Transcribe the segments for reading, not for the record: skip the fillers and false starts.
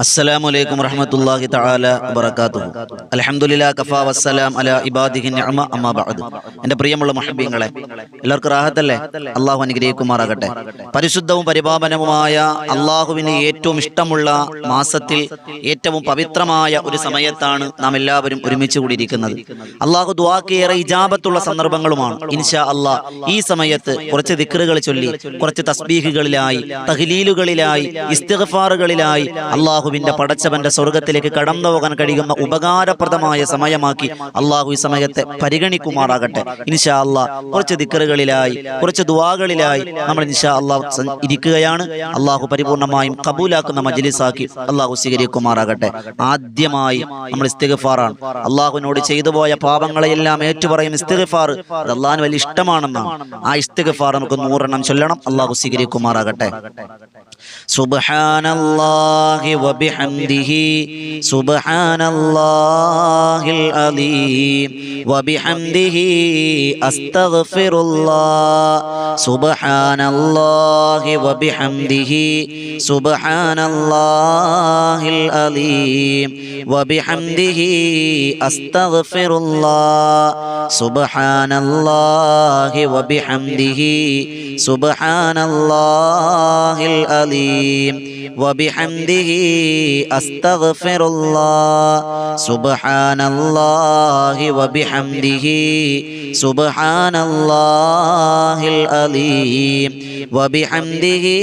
അസ്സലാമു അലൈക്കും വറഹ്മത്തുള്ളാഹി തആല വബറകാതുഹു. അൽഹംദുലില്ലാഹി കഫാ വസ്സലാം അലാ ഇബാദിഹി നിഅമ അമ്മാ ബഅദ്. എൻ്റെ പ്രിയമുള്ള മുഹബ്ബീങ്ങളെ, എല്ലാവർക്കും റാഹത്തല്ലേ? അള്ളാഹു അനുഗ്രഹിക്കുമാറാകട്ടെ. പരിശുദ്ധവും പരിപാവനവുമായ അള്ളാഹുവിന് ഏറ്റവും ഇഷ്ടമുള്ള മാസത്തിൽ ഏറ്റവും പവിത്രമായ ഒരു സമയത്താണ് നാം എല്ലാവരും ഒരുമിച്ച് കൂടിയിരിക്കുന്നത്. അള്ളാഹു ദുആക്ക് ഏറെ ഇജാബത്തുള്ള സന്ദർഭങ്ങളുമാണ്. ഇൻഷാ അള്ളാഹ് ഈ സമയത്ത് കുറച്ച് ദിക്റുകൾ ചൊല്ലി, കുറച്ച് തസ്ബീഹുകളിലായി, തഹ്ലീലുകളിലായി, ഇസ്തിഗ്ഫാറുകളിലായി അള്ളാഹുവിന്റെ പടച്ചവന്റെ സ്വർഗത്തിലേക്ക് കടന്നു പോകാൻ കഴിയുന്ന ഉപകാരപ്രദമായ സമയമാക്കി അള്ളാഹു ഈ സമയത്തെ പരിഗണിക്കുമാറാകട്ടെ. ഇൻഷാ അള്ളാഹ് കുറച്ച് ദിക്റുകളിലായി, കുറച്ച് ദുആകളിലായി നമ്മൾ ഇൻഷാ അള്ളാഹ് ഇരിക്കുകയാണ്. അള്ളാഹു പരിപൂർണമായും കബൂലാക്കുന്ന മജ്ലിസാക്കി അള്ളാഹു സ്വീകരിക്കുമാറാകട്ടെ. ആദ്യമായി നമ്മൾ ഇസ്തിഗ്ഫാറാണ്. അള്ളാഹുവിനോട് ചെയ്തു പോയ പാപങ്ങളെയെല്ലാം ഏറ്റുപറയും ഇസ്തിഗ്ഫാർ അത് അള്ളാഹുവിന് വലിയ ഇഷ്ടമാണെന്നാണ്. ആ ഇസ്തിഗ്ഫാർ നമുക്ക് 100 എണ്ണം ചൊല്ലണം. അള്ളാഹു സ്വീകരിക്കുമാറാകട്ടെ. സുബ്ഹാനല്ലാഹി വബിഹംദിഹി സുബ്ഹാനല്ലാഹിൽ അലീം വബിഹംദിഹി അസ്തഗ്ഫിറുല്ലാഹ് സുബ്ഹാനല്ലാഹി വബിഹംദിഹി സുബ്ഹാനല്ലാഹിൽ അലീം വബിഹംദിഹി അസ്തഗ്ഫിറുല്ലാഹ് സുബ്ഹാനല്ലാഹി വബിഹംദിഹി സുബ്ഹാനല്ലാഹിൽ അലീം വബിഹംദിഹി അസ്തഗ്ഫിറുല്ലാഹ് സുബ്ഹാനല്ലാഹി വബിഹംദിഹി സുബ്ഹാനല്ലാഹിൽ അലീം വബിഹംദിഹി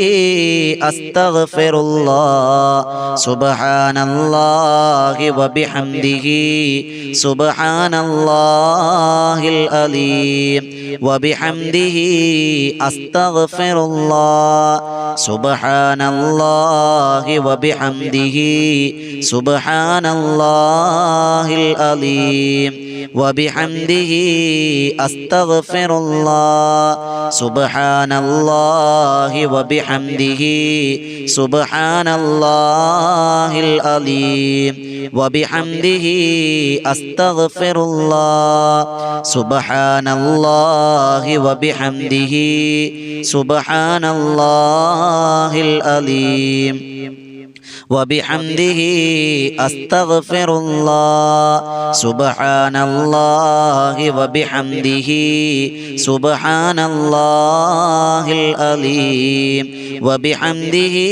അസ്തഗ്ഫിറുല്ലാഹ് സുബ്ഹാനല്ലാഹി വബിഹംദിഹി സുബ്ഹാനല്ലാഹിൽ അലീം വബിഹംദിഹി അസ്തഗ്ഫിറുല്ലാഹ് സുബ്ഹാനല്ലാഹി വബിഹംദിഹി സുബ്ഹാനല്ലാഹിൽ അലീം വബിഹംദിഹി അസ്തഗ്ഫിറുല്ലാഹ് സുബ്ഹാനല്ലാഹി വബിഹംദിഹി സുബ്ഹാനല്ലാഹിൽ അലീം വബിഹംദിഹി അസ്തഗ്ഫിറുല്ലാഹ് സുബ്ഹാനല്ലാഹി വബിഹംദിഹി സുബ്ഹാനല്ലാഹിൽ അലീം വബിഹംദിഹി അസ്തഗ്ഫിറുല്ലാഹ് സുബ്ഹാനല്ലാഹി വബിഹംദിഹി സുബ്ഹാനല്ലാഹിൽ അലീം വബിഹംദിഹി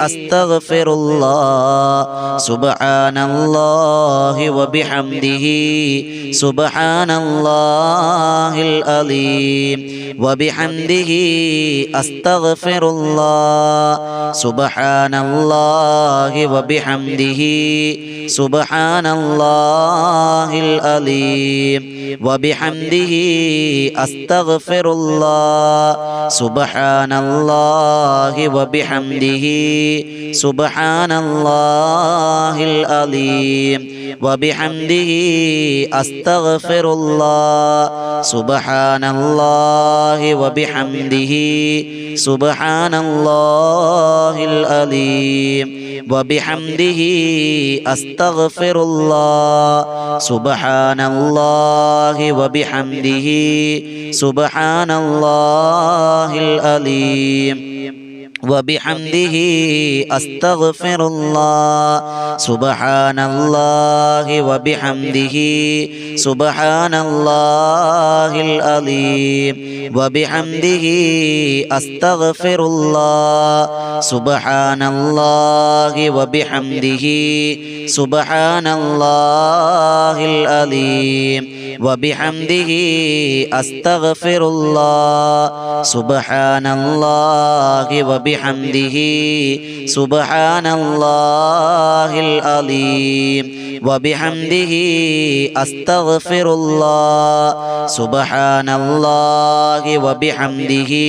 അസ്തഗ്ഫിറുല്ലാഹ് സുബ്ഹാനല്ലാഹി വബിഹംദിhi സുബ്ഹാനല്ലാഹിൽ അലീം വബിഹംദിhi അസ്തഗ്ഫിറുല്ലാഹ് സുബ്ഹാനല്ലാഹി വബിഹംദിhi സുബ്ഹാനല്ലാഹിൽ അലീം വബിഹംദിhi അസ്തഗ്ഫിറുല്ലാഹ് സുബ്ഹാനല്ലാഹി വബിഹംദിhi സുബ്ഹാനല്ലാഹിൽ അലീം വബിഹംദിhi അസ്തഗ്ഫിറുല്ലാഹ് സുബ്ഹാനല്ലാഹി വബിഹംദിhi സുബ്ഹാനല്ലാഹിൽ അലീം വബിഹംദിhi അസ്തഗ്ഫിറുല്ലാഹ് സുബ്ഹാനല്ലാഹി വബിഹംദിhi സുബ്ഹാനല്ലാഹിൽ അലീം വബിഹംദിhi അസ്തഗ്ഫിറുല്ലാഹ് സുബ്ഹാനല്ലാഹി വബിഹംദിhi സുബ്ഹാനല്ലാഹിൽ അലീം വബിഹംദിhi അസ്തഗ്ഫിറുല്ലാഹ് സുബ്ഹാനല്ലാഹി വബിഹംദിhi സുബ്ഹാനല്ലാഹിൽ അലീം വബിഹംദിhi അസ്തഗ്ഫിറുല്ലാഹ് സുബ്ഹാനല്ലാഹി വബിഹംദിhi സുബ്ഹാനല്ലാഹിൽ അലീം വബിഹംദിhi അസ്തഗ്ഫിറുല്ലാഹ് സുബ്ഹാനല്ലാഹി വബിഹംദിhi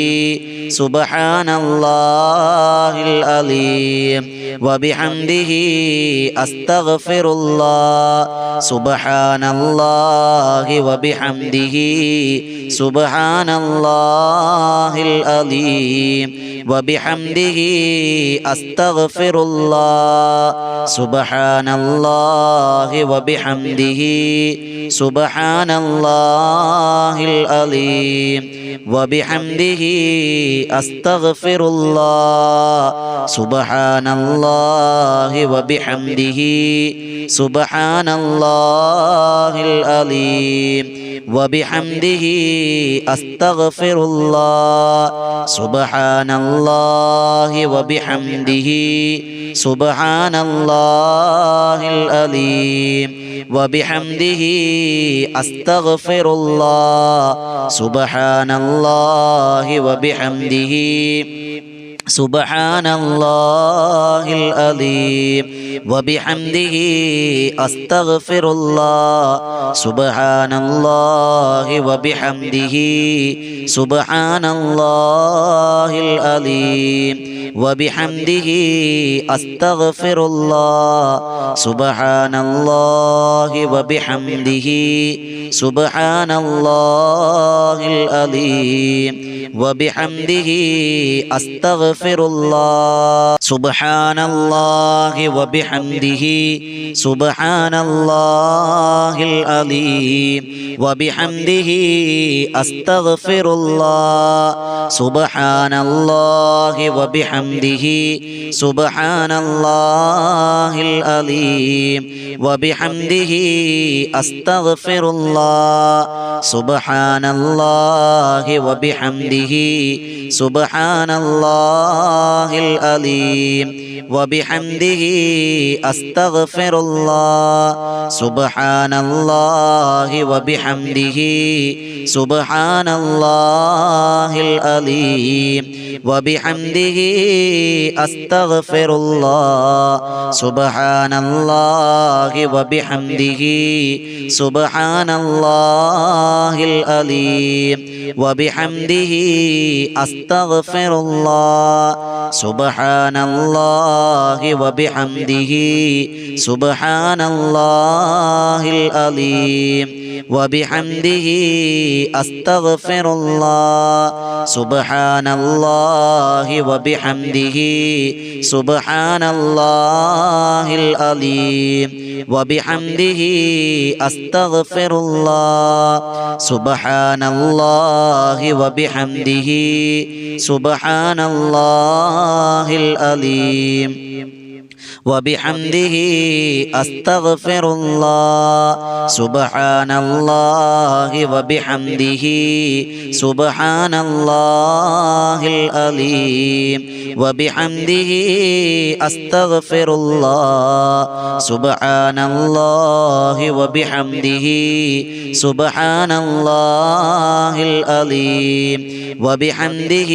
സുബ്ഹാനല്ലാഹിൽ അലീം വബിഹംദിhi അസ്തഗ്ഫിറുല്ലാഹ് സുബ്ഹാനല്ലാഹി വബിഹംദിhi സുബ്ഹാനല്ലാഹിൽ അലീം وبحمده أستغفر الله سبحان الله وبحمده سبحان الله العظيم وبحمده أستغفر الله سبحان الله وبحمده سبحان الله العظيم وبحمده أستغفر الله سبحان الله وبحمده سبحان الله العظيم وبحمده أستغفر الله سبحان الله وبحمده سبحان الله العظيم وبحمده أستغفر الله سبحان الله وبحمده سبحان الله العظيم وبحمده أستغفر الله سبحان الله وبحمده سبحان الله العظيم وبحمده أستغفر الله سبحان الله وبحمده سبحان الله العظيم وبحمده أستغفر الله سبحان الله وبحمده سبحان الله العظيم وبحمده أستغفر الله سبحان الله وبحمده سبحان الله العظيم وبحمده أستغفر الله سبحان الله وبحمده سبحان الله العظيم وبحمده أستغفر الله سبحان الله وبحمده سبحان الله العظيم وبحمده أستغفر الله سبحان الله وبحمده سبحان الله العظيم وبحمده أستغفر الله سبحان الله وبحمده سبحان الله العظيم وبحمده أستغفر الله سبحان الله وبحمده سبحان الله العظيم وبحمده أستغفر الله سبحان الله وبحمده سبحان الله العظيم وبحمده أستغفر الله سبحان الله وبحمده سبحان الله العظيم وبحمده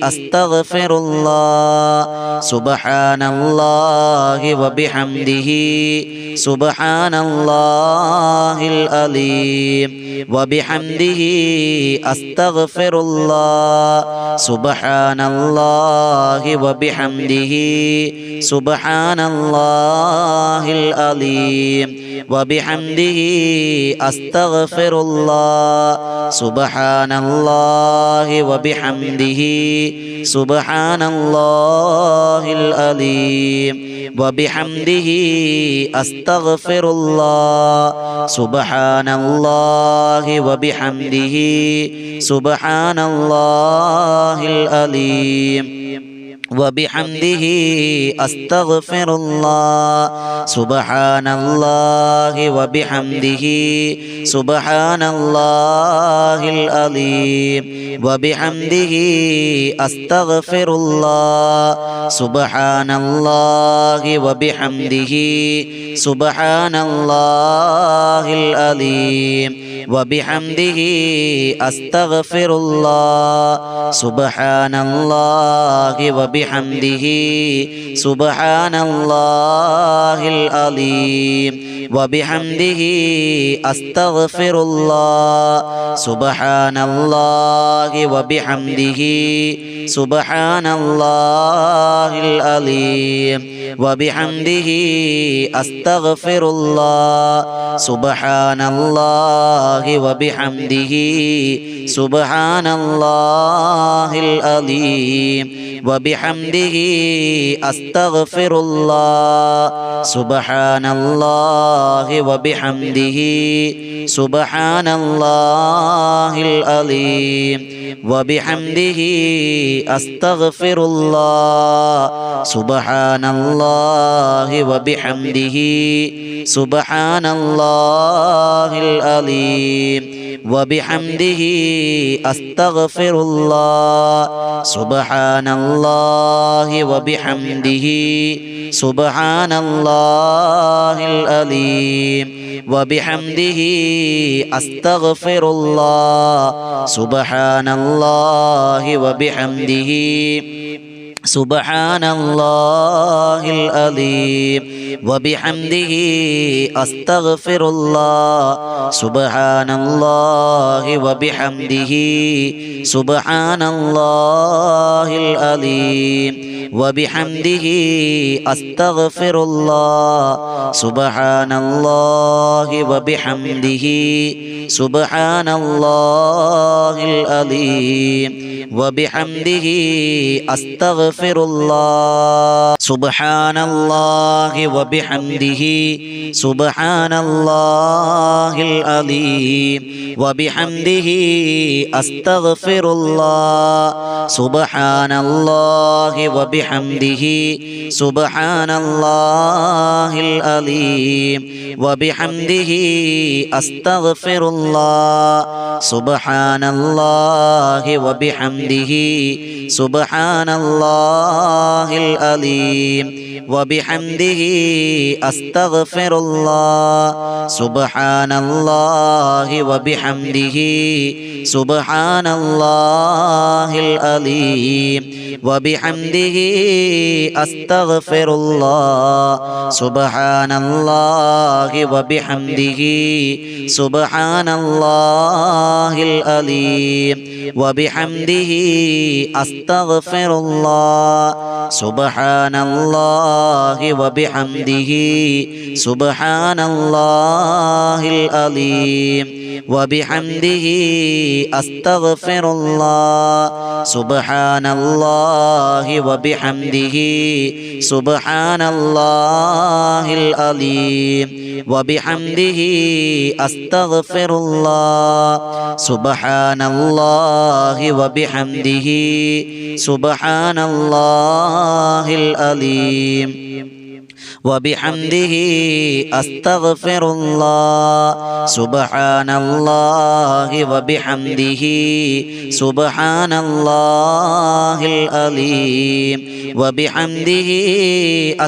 أستغفر الله سبحان الله وبحمده سبحان الله العظيم وبحمده أستغفر الله سبحان الله وبحمده سبحان الله العظيم وبحمده أستغفر الله سبحان الله وبحمده سبحان الله العظيم وبحمده أستغفر الله سبحان الله وبحمده سبحان الله العظيم وبحمده أستغفر الله سبحان الله وبحمده سبحان الله العظيم وبحمده أستغفر الله سبحان الله وبحمده سبحان الله العظيم وبحمده أستغفر الله سبحان الله وبحمده سبحان الله العظيم وبحمده أستغفر الله سبحان الله وبحمده سبحان الله العظيم وبحمده أستغفر الله سبحان الله وبحمده سبحان الله العظيم وبحمده أستغفر الله سبحان الله وبحمده سبحان الله العظيم وبحمده أستغفر الله سبحان الله وبحمده سبحان الله العظيم وبحمده أستغفر الله سبحان الله وبحمده سبحان الله العظيم وبحمده أستغفر الله سبحان الله وبحمده سبحان الله العظيم وبحمده أستغفر الله سبحان الله وبحمده سبحان الله العظيم وبحمده أستغفر الله سبحان الله وبحمده سبحان الله العظيم وبحمده أستغفر الله سبحان الله وبحمده سبحان الله العظيم وبحمده أستغفر الله سبحان الله وبحمده سبحان الله العظيم وبحمده أستغفر الله سبحان الله وبحمده سبحان الله العظيم وبحمده أستغفر الله سبحان الله وبحمده سبحان الله العظيم وبحمده أستغفر الله سبحان الله وبحمده سبحان الله العظيم وبحمده أستغفر الله سبحان الله وبحمده سبحان الله العظيم وبحمده أستغفر الله سبحان الله وبحمده سبحان الله العظيم وبحمده أستغفر الله سبحان الله وبحمده سبحان الله العظيم وبحمده أستغفر الله سبحان الله وبحمده سبحان الله العظيم وبحمده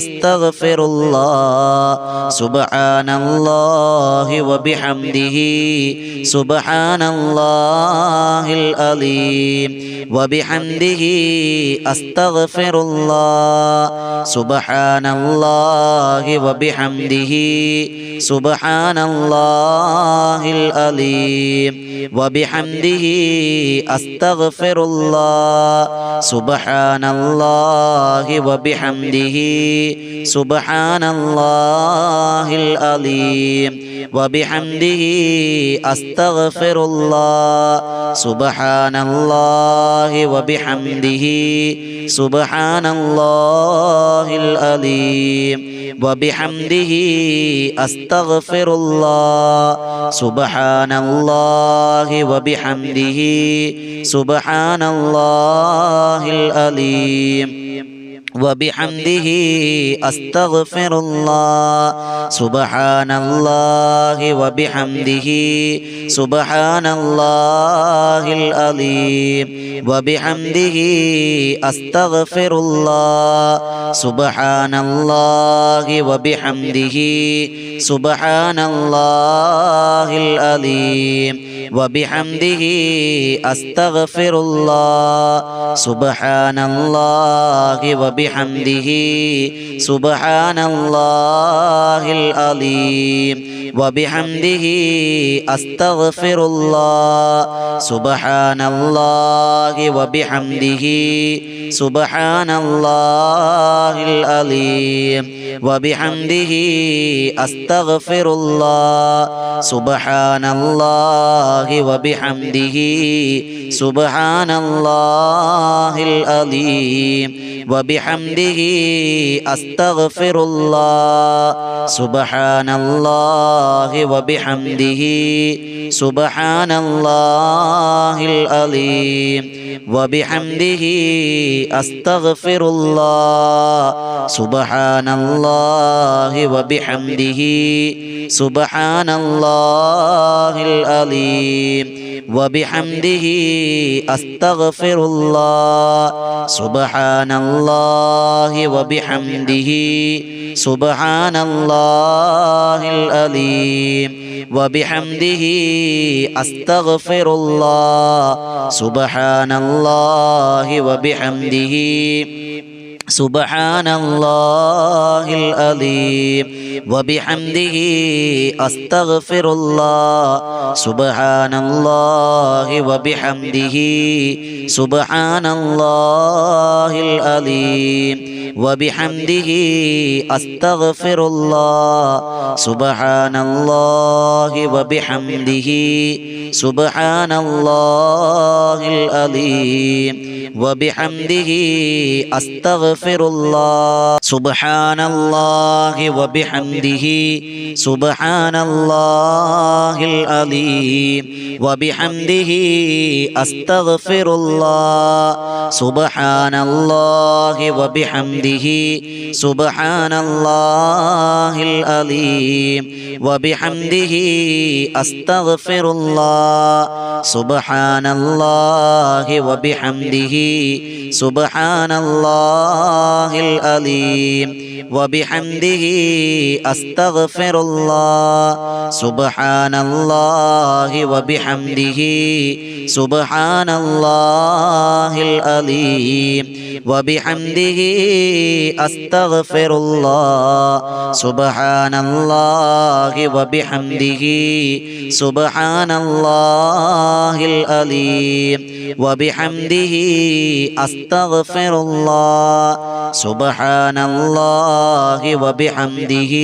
أستغفر الله سبحان الله وبحمده سبحان الله العظيم وبحمده أستغفر الله سبحان الله وبحمده سبحان الله العظيم وبحمده أستغفر الله سبحان الله وبحمده سبحان الله العظيم وبحمده أستغفر الله سبحان الله وبحمده سبحان الله العظيم وبحمده أستغفر الله سبحان الله وبحمده سبحان الله العظيم وبحمده أستغفر الله سبحان الله وبحمده سبحان الله العظيم وبحمده أستغفر الله سبحان الله وبحمده سبحان الله العظيم وبحمده أستغفر الله سبحان الله وبحمده سبحان الله العظيم وبحمده أستغفر الله سبحان الله وبحمده سبحان الله العظيم وبحمده أستغفر الله سبحان الله وبحمده سبحان الله العظيم وبحمده أستغفر الله سبحان الله وبحمده سبحان الله العظيم وبحمده أستغفر الله سبحان الله وبحمده سبحان الله العظيم وبحمده أستغفر الله سبحان الله وبحمده سبحان الله العظيم وبحمده أستغفر الله سبحان الله وبحمده سبحان الله العظيم وبحمده أستغفر الله سبحان الله وبحمده سبحان الله العظيم وبحمده أستغفر الله سبحان الله وبحمده سبحان الله العظيم وبحمده أستغفر الله سبحان الله وبحمده سبحان الله العظيم وبحمده أستغفر الله سبحان الله وبحمده سبحان الله العظيم وبحمده أستغفر الله سبحان الله وبحمده سبحان الله العظيم وبحمده أستغفر الله سبحان الله وبحمده سبحان الله العظيم وبحمده أستغفر الله سبحان الله وبحمده سبحان الله العظيم وبحمده أستغفر الله سبحان الله وبحمده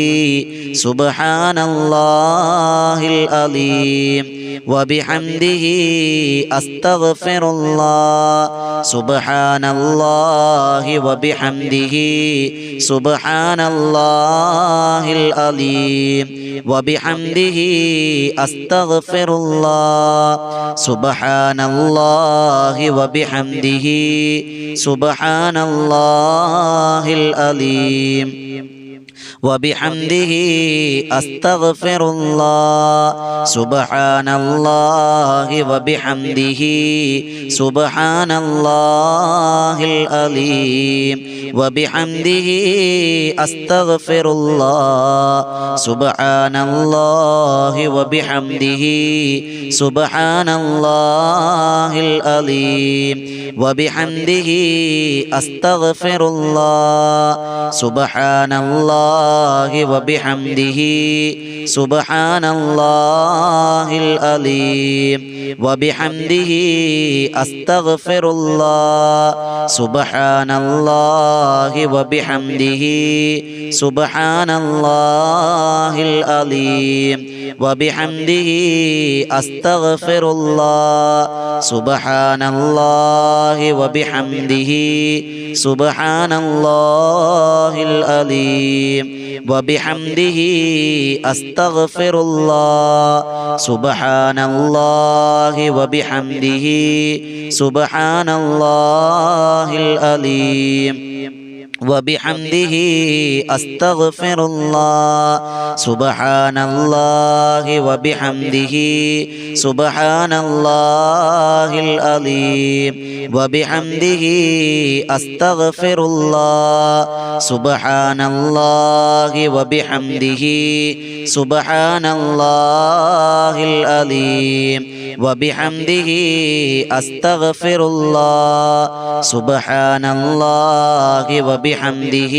سبحان الله العظيم وبحمده أستغفر الله سبحان الله وبحمده سبحان الله العظيم وبحمده أستغفر الله سبحان الله وبحمده سبحان الله العظيم وبحمده أستغفر الله سبحان الله وبحمده سبحان الله العظيم وبحمده أستغفر الله سبحان الله وبحمده سبحان الله العظيم وبحمده أستغفر الله سبحان الله وبحمده سبحان الله العظيم وبحمده أستغفر الله سبحان الله وبحمده سبحان الله العظيم وبحمده أستغفر الله سبحان الله وبحمده سبحان الله العظيم وبحمده أستغفر الله سبحان الله وبحمده سبحان الله العظيم وبحمده أستغفر الله سبحان الله وبحمده سبحان الله العظيم وبحمده أستغفر الله سبحان الله وبحمده سبحان الله العظيم وبحمده أستغفر الله سبحان الله وبحمده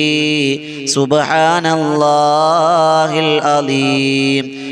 سبحان الله العظيم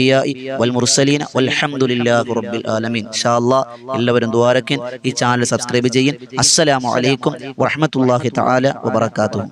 അംബിയാഇ വൽ മുർസലീന വൽഹംദുലില്ലാഹി റബ്ബിൽ ആലമീൻ. ഇൻഷാ അല്ലാഹ് എല്ലാവരും ദുആരക്കിൻ, ഈ ചാനൽ സബ്സ്ക്രൈബ് ചെയ്യിൻ. അസ്സലാമു അലൈക്കും വറഹ്മത്തുള്ളാഹി തആല വബറകാതുഹു.